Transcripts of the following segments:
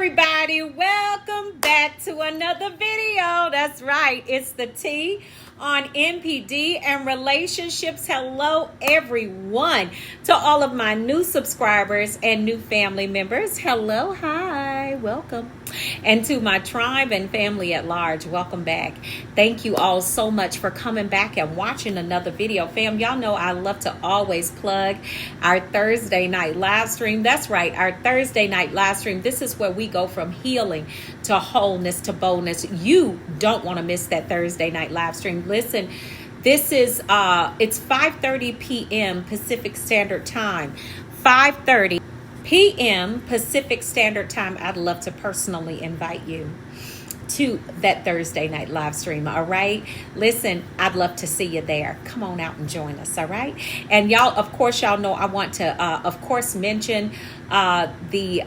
everybody, welcome back to another video. That's right, it's the T on NPD and relationships. Hello everyone, to all of my new subscribers and new family members. Hello, hi, welcome. And to my tribe and family at large, welcome back. Thank you all so much for coming back and watching another video. Fam, y'all know I love to always plug our Thursday night live stream. That's right, our Thursday night live stream. This is where we go from healing to wholeness to boldness. You don't want to miss that Thursday night live stream. Listen, this is it's 5:30 p.m. Pacific Standard Time. 5:30 p.m. Pacific Standard Time. I'd love to personally invite you to that Thursday night live stream. All right, listen, I'd love to see you there. Come on out and join us. All right, and y'all, of course, y'all know I want to of course mention the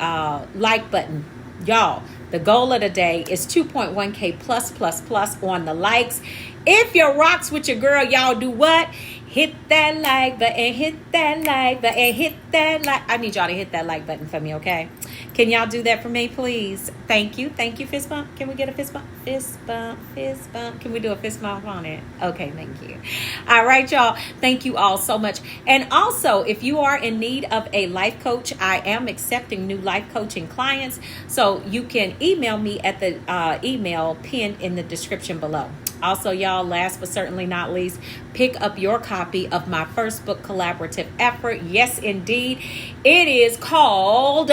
like button. Y'all, the goal of the day is 2.1K plus on the likes. If you rocks with your girl, y'all do what? Hit that like button, hit that like button, hit that like. I need y'all to hit that like button for me, okay? Can y'all do that for me, please? Thank you. Thank you, fist bump. Can we get a fist bump? Fist bump, fist bump. Can we do a fist bump on it? Okay, thank you. All right, y'all. Thank you all so much. And also, if you are in need of a life coach, I am accepting new life coaching clients. So you can email me at the email pinned in the description below. Also, y'all, last but certainly not least, pick up your copy of my first book collaborative effort. Yes, indeed. It is called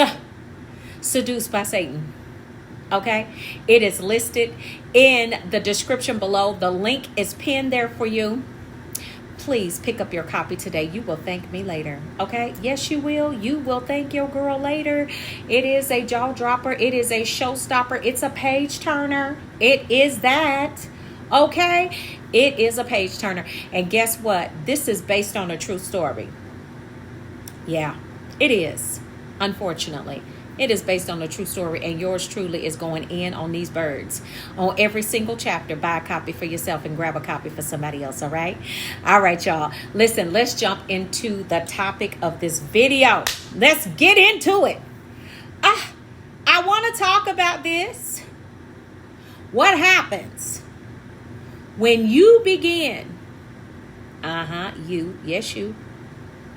Seduced by Satan. Okay? It is listed in the description below. The link is pinned there for you. Please pick up your copy today. You will thank me later. Okay? Yes, you will. You will thank your girl later. It is a jaw dropper. It is a showstopper. It's a page turner. It is that. Okay, it is a page turner. And guess what? This is based on a true story. Yeah, it is. Unfortunately, it is based on a true story, and yours truly is going in on these birds. On every single chapter, buy a copy for yourself and grab a copy for somebody else, all right? All right, y'all. Listen, let's jump into the topic of this video. Let's get into it. I want to talk about this. What happens when you begin, you,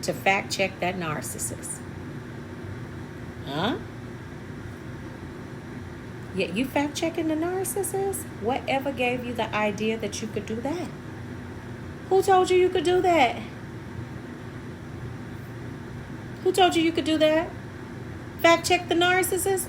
to fact check that narcissist? Yeah, you fact checking the narcissist? Whatever gave you the idea that you could do that? Who told you you could do that? Who told you you could do that? Fact check the narcissist?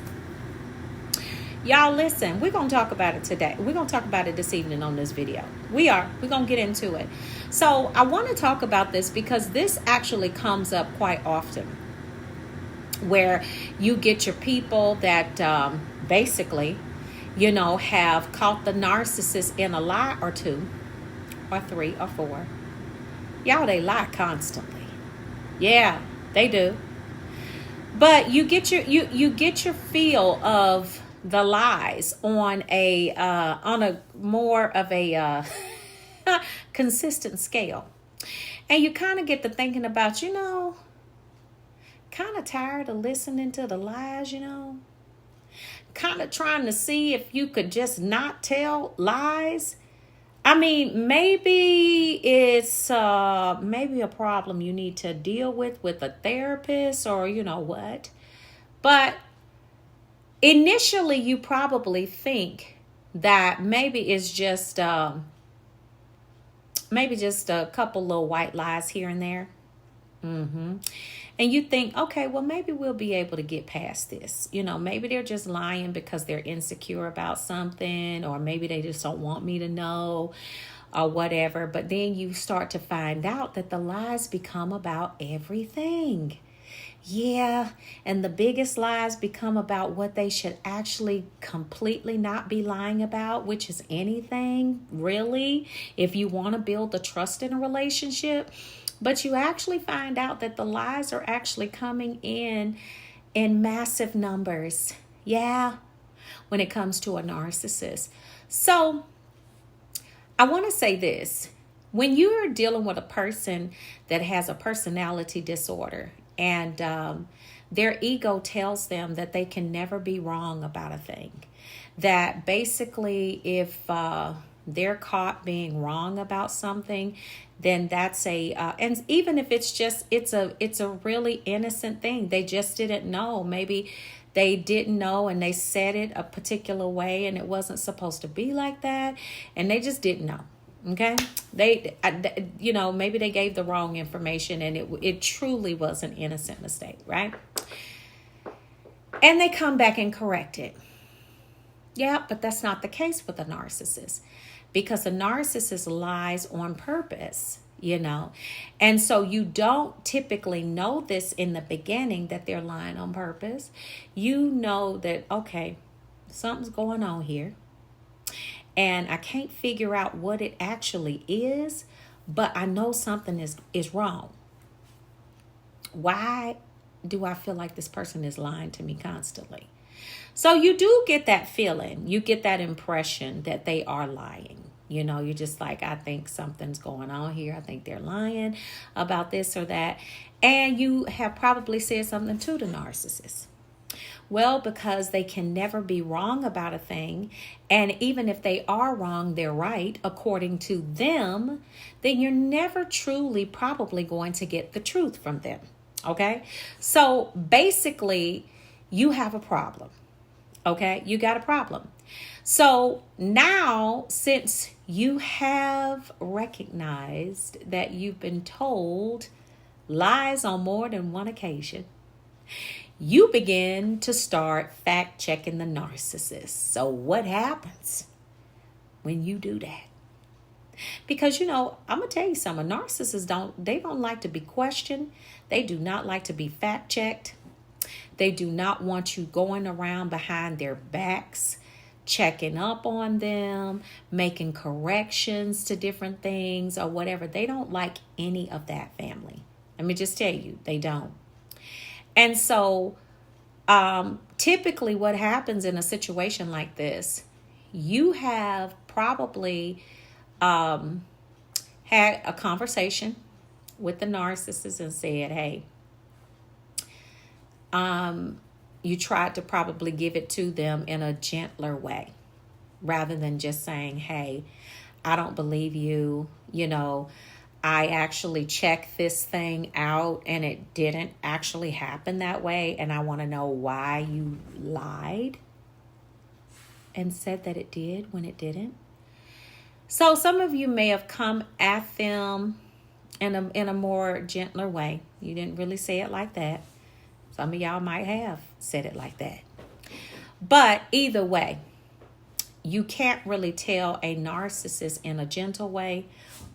Y'all, listen, we're going to talk about it today. We're going to talk about it this evening on this video. We're going to get into it. So I want to talk about this because this actually comes up quite often, where you get your people that basically, have caught the narcissist in a lie or two or three or four. Y'all, they lie constantly. Yeah, they do. But you get your feel of the lies on a more of a consistent scale, and you kind of get to thinking about, kind of tired of listening to the lies, kind of trying to see if you could just not tell lies. I mean, maybe it's maybe a problem you need to deal with a therapist, or what, but initially, you probably think that maybe it's just a couple little white lies here and there. And you think, okay, well, maybe we'll be able to get past this. Maybe they're just lying because they're insecure about something, or maybe they just don't want me to know, or whatever. But then you start to find out that the lies become about everything. Yeah, and the biggest lies become about what they should actually completely not be lying about, which is anything, really, if you want to build the trust in a relationship. But you actually find out that the lies are actually coming in massive numbers. Yeah, when it comes to a narcissist. So I want to say this. When you're dealing with a person that has a personality disorder, and their ego tells them that they can never be wrong about a thing. That basically if they're caught being wrong about something, then that's and even if it's a really innocent thing, they just didn't know. Maybe they didn't know and they said it a particular way and it wasn't supposed to be like that, and they just didn't know. Okay, maybe they gave the wrong information and it truly was an innocent mistake, right? And they come back and correct it. Yeah, but that's not the case with a narcissist, because a narcissist lies on purpose, And so you don't typically know this in the beginning that they're lying on purpose. You know that, okay, something's going on here. And I can't figure out what it actually is, but I know something is wrong. Why do I feel like this person is lying to me constantly? So you do get that feeling. You get that impression that they are lying. You're just like, I think something's going on here. I think they're lying about this or that. And you have probably said something to the narcissist. Well, because they can never be wrong about a thing. And even if they are wrong, they're right according to them, then you're never truly probably going to get the truth from them. Okay? So basically, you have a problem. Okay? You got a problem. So now, since you have recognized that you've been told lies on more than one occasion, you begin to start fact checking the narcissist. So what happens when you do that? Because, I'm going to tell you something. Narcissists don't like to be questioned. They do not like to be fact checked. They do not want you going around behind their backs, checking up on them, making corrections to different things or whatever. They don't like any of that, family. Let me just tell you, they don't. And so typically what happens in a situation like this, you have probably had a conversation with the narcissist and said, hey, you tried to probably give it to them in a gentler way rather than just saying, hey, I don't believe you, I actually checked this thing out and it didn't actually happen that way. And I want to know why you lied and said that it did when it didn't. So some of you may have come at them in a more gentler way. You didn't really say it like that. Some of y'all might have said it like that. But either way, you can't really tell a narcissist in a gentle way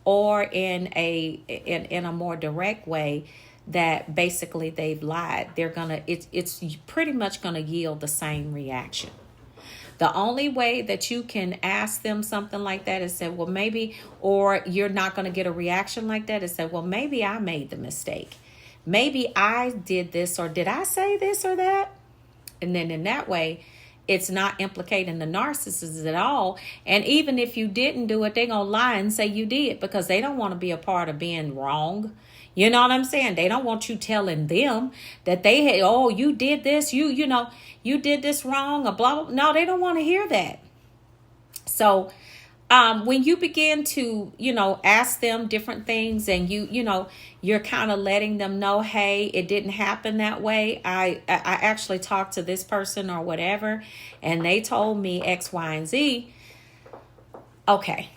or in a more direct way that basically they've lied. It's pretty much gonna yield the same reaction. The only way that you can ask them something like that is say, well, maybe, or you're not gonna get a reaction like that, is say, well, maybe I made the mistake. Maybe I did this, or did I say this or that? And then in that way, it's not implicating the narcissist at all. And even if you didn't do it, they're going to lie and say you did, because they don't want to be a part of being wrong. You know what I'm saying? They don't want you telling them that they had, oh, you did this, you did this wrong, or blah, blah. No, they don't want to hear that. So when you begin to, ask them different things, and you're kind of letting them know, hey, it didn't happen that way. I actually talked to this person or whatever, and they told me X, Y, and Z. Okay.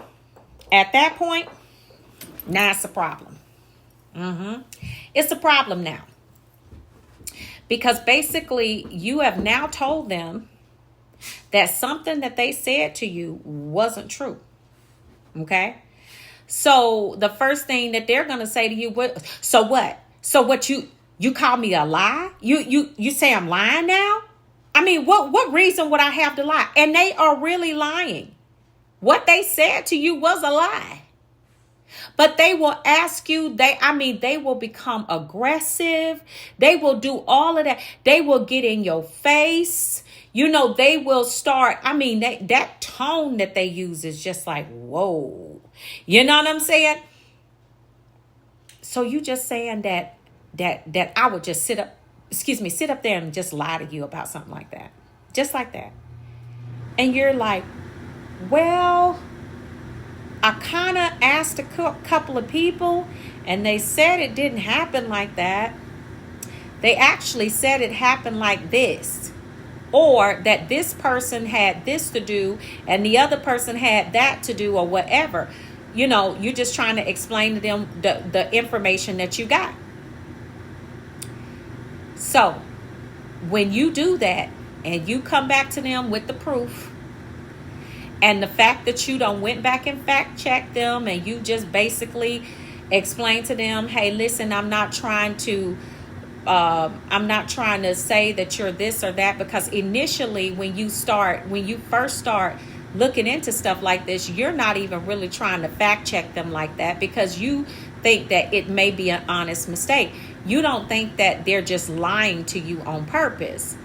At that point, now it's a problem. It's a problem now. Because basically you have now told them that something that they said to you wasn't true. Okay? So the first thing that they're going to say to you, so what? So what, you call me a lie? You say I'm lying now? I mean, what reason would I have to lie? And they are really lying. What they said to you was a lie. But they will ask you, they will become aggressive. They will do all of that. They will get in your face. They will start, that tone that they use is just like, whoa. You know what I'm saying? So you just saying that I would just sit up sit up there and just lie to you about something like that. Just like that. And you're like, well, I kind of asked a couple of people and they said it didn't happen like that. They actually said it happened like this. Or that this person had this to do and the other person had that to do or whatever. You know, you're just trying to explain to them the information that you got. So when you do that and you come back to them with the proof, and the fact that you don't went back and fact check them and you just basically explain to them, hey, listen, I'm not trying to say that you're this or that, because initially when you first start looking into stuff like this, you're not even really trying to fact check them like that, because you think that it may be an honest mistake. You don't think that they're just lying to you on purpose.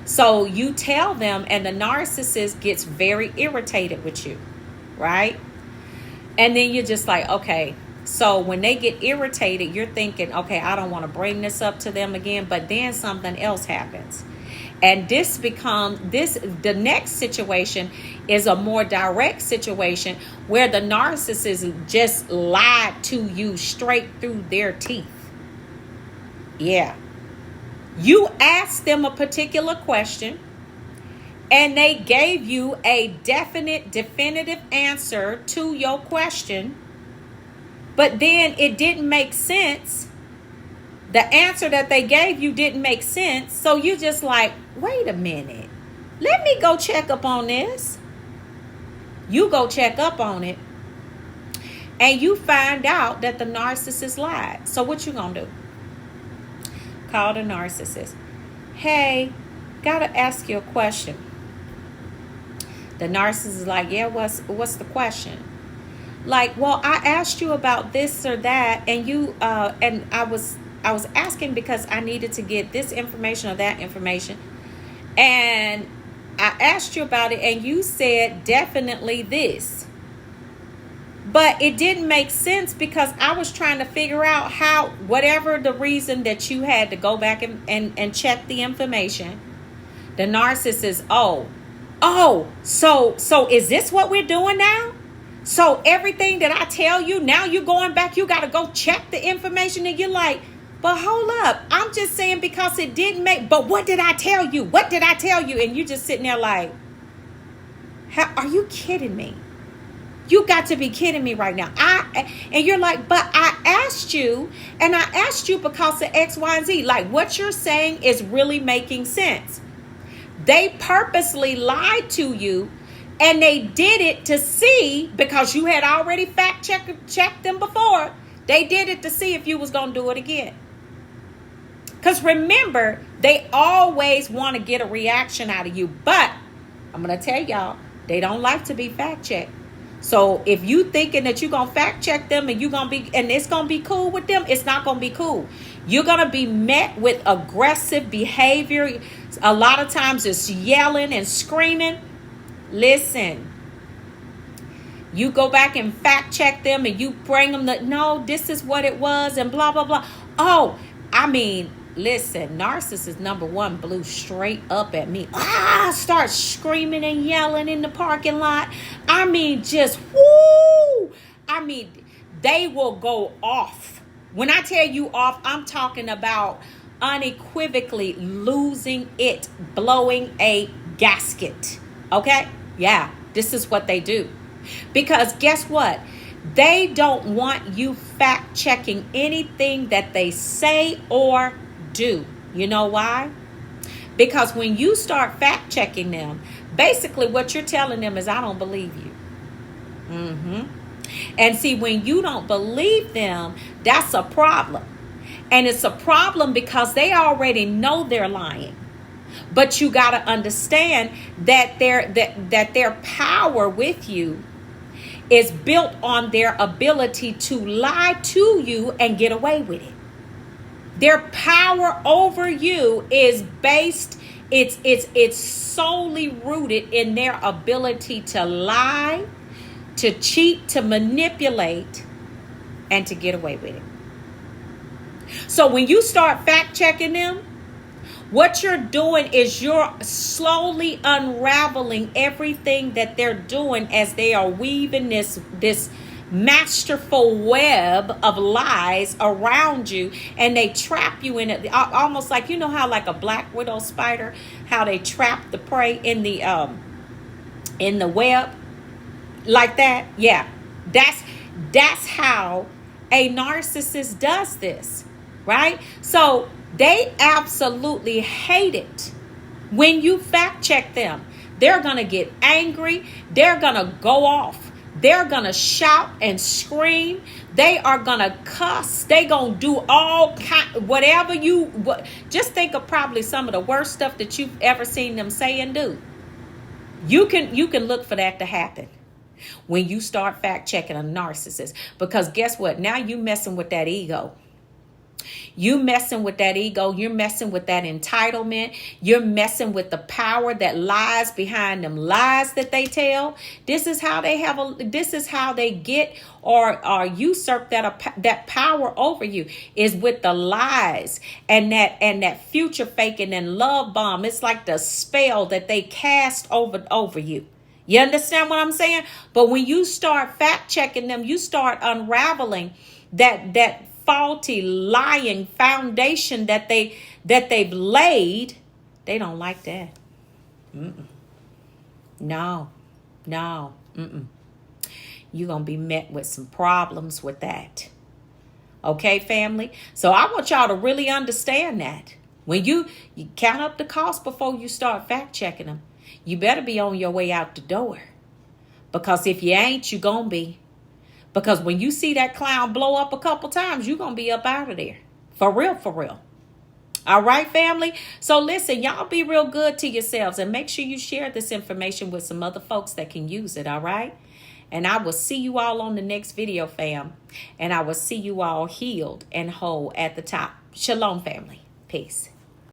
So you tell them, and the narcissist gets very irritated with you, right? And then you're just like, okay. So when they get irritated, you're thinking, okay, I don't want to bring this up to them again. But then something else happens. And the next situation is a more direct situation where the narcissist just lied to you straight through their teeth. Yeah. You asked them a particular question and they gave you a definitive answer to your question, but then it didn't make sense. The answer that they gave you didn't make sense. So you just like, wait a minute. Let me go check up on this. You go check up on it and you find out that the narcissist lied. So what you gonna do? Call the narcissist. Hey, gotta ask you a question. The narcissist is like, yeah, what's the question? Like, well, I asked you about this or that, and you and I was asking because I needed to get this information or that information, and I asked you about it, and you said definitely this. But it didn't make sense because I was trying to figure out how, whatever the reason that you had to go back and check the information. The narcissist, so is this what we're doing now? So everything that I tell you, now you're going back, you got to go check the information, and you're like, but hold up. I'm just saying because it didn't make, but what did I tell you? What did I tell you? And you're just sitting there like, are you kidding me? You got to be kidding me right now. And you're like, but I asked you, and I asked you because of X, Y, and Z. Like, what you're saying is really making sense. They purposely lied to you, and they did it to see, because you had already fact checked them before. They did it to see if you was going to do it again. Because remember, they always want to get a reaction out of you. But I'm going to tell y'all, they don't like to be fact checked. So if you thinking that you're going to fact check them and it's going to be cool with them, it's not going to be cool. You're going to be met with aggressive behavior. A lot of times it's yelling and screaming. Listen, you go back and fact check them and you bring them no, this is what it was and blah, blah, blah. Oh, I mean, listen, narcissist number one blew straight up at me. Start screaming and yelling in the parking lot. I mean, just whoo. I mean, they will go off. When I tell you off, I'm talking about unequivocally losing it, blowing a gasket. Okay? Yeah, this is what they do. Because guess what? They don't want you fact checking anything that they say or do. You know why? Because when you start fact checking them, basically what you're telling them is, I don't believe you. And see, when you don't believe them, that's a problem. And it's a problem because they already know they're lying. But you got to understand that their power with you is built on their ability to lie to you and get away with it. Their power over you is based, it's solely rooted in their ability to lie, to cheat, to manipulate, and to get away with it. So when you start fact checking them, What you're doing is you're slowly unraveling everything that they're doing as they are weaving this masterful web of lies around you, and they trap you in it, almost like, you know how like a black widow spider, how they trap the prey in the web like that. Yeah, that's how a narcissist does this, right? So they absolutely hate it when you fact check them. They're gonna get angry. They're gonna go off. They're gonna shout and scream. They are gonna cuss. They gonna do all whatever just think of probably some of the worst stuff that you've ever seen them say and do. You can look for that to happen when you start fact checking a narcissist, because guess what? Now you messing with that ego. You messing with that ego. You're messing with that entitlement. You're messing with the power that lies behind them lies that they tell. This is how they get or usurp that power over you, is with the lies and that future faking and love bomb. It's like the spell that they cast over you. You understand what I'm saying? But when you start fact checking them, you start unraveling that faulty lying foundation that they've laid. They don't like that. No. You're gonna be met with some problems with that. Okay, family? So I want y'all to really understand that when you count up the cost before you start fact checking them, you better be on your way out the door, because if you ain't, you gonna be. Because when you see that clown blow up a couple times, you're going to be up out of there. For real. All right, family? So listen, y'all be real good to yourselves, and make sure you share this information with some other folks that can use it, all right? And I will see you all on the next video, fam. And I will see you all healed and whole at the top. Shalom, family. Peace.